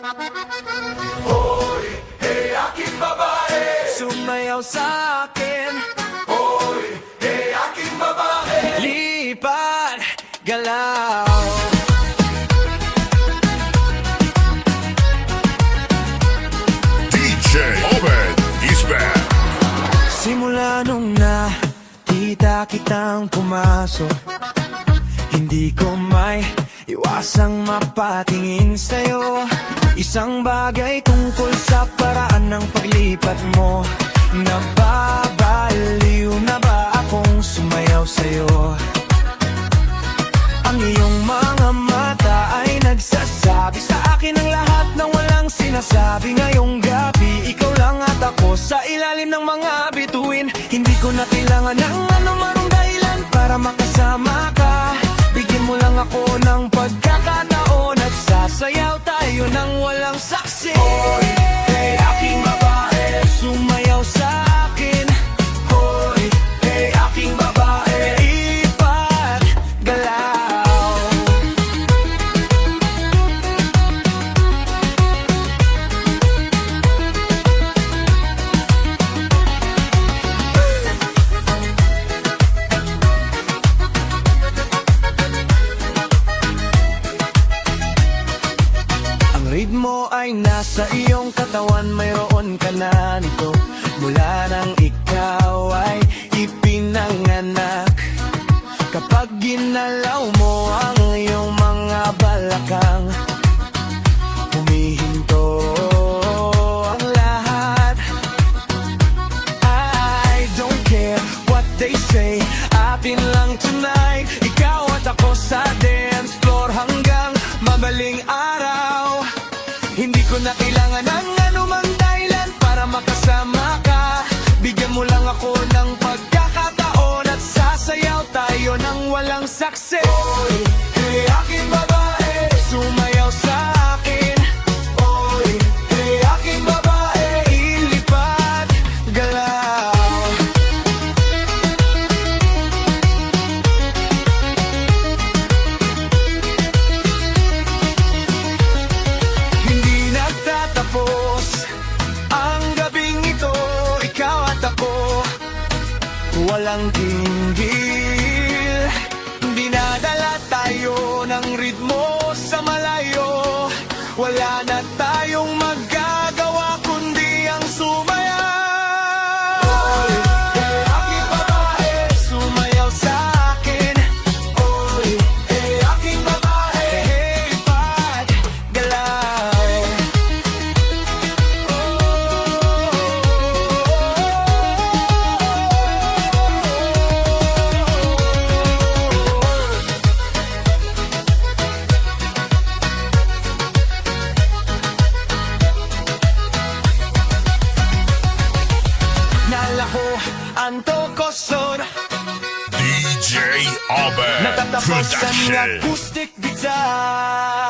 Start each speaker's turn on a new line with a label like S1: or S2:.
S1: Hoy, hey aking babae,
S2: Sumayaw sa akin,
S1: hoy, hey aking babae,
S2: lipat, galaw.
S3: DJ Obed is back.
S2: Simula nung nakita kitang pumasok, hindi ko may iwasang mapatingin sa'yo. Isang bagay tungkol sa paraan ng paglipat mo. Nababaliw na ba akong sumayaw sa'yo? Ang iyong mga mata ay nagsasabi sa akin ang lahat ng walang sinasabi. Ngayong gabi, ikaw lang at ako sa ilalim ng mga bituin. Hindi ko na kailangan ng anumanong dahilan para makasama ka. Bigyan mo lang ako ng pagkakataon at sasayaw tayo ng walang saksi.
S1: hoy, hey aking babae,
S2: Sumayaw sa akin,
S1: hoy, hey aking babae,
S2: lipat, galaw. Ang ritmo ay nasa iyong katawan, mayroon ka na nito mula nang ikaw ay ipinanganak. Kapag ginalaw mo ang iyong mga balakang, humihinto ang lahat. I don't care what they say, atin lang tonight. Ikaw at ako sa dance floor hanggang madaling araw. Hindi ko na kailangan ng anumang dahilan para makasama ka. Bigyan mo lang ako ng pagkakataon at sasayaw tayo ng walang saksi.
S1: hoy, hey aking babae,
S2: Sumayaw sa akin,
S1: hoy, hey aking babae,
S2: ilipat, galaw. Hindi nagtatapos ang gabing ito, ikaw at ako, walang tingil. Dinadala tayo ng ritmo sa malayo. Wala na tayong magagawa kundi ang sumayaw.
S1: hoy, hey aking babae,
S2: Sumayaw sa akin,
S1: hoy, hey aking babae,
S2: lipat, galaw. Nalako ang tokosod,
S3: DJ Obed
S2: natatapos ang
S3: Production.
S2: acoustic guitar.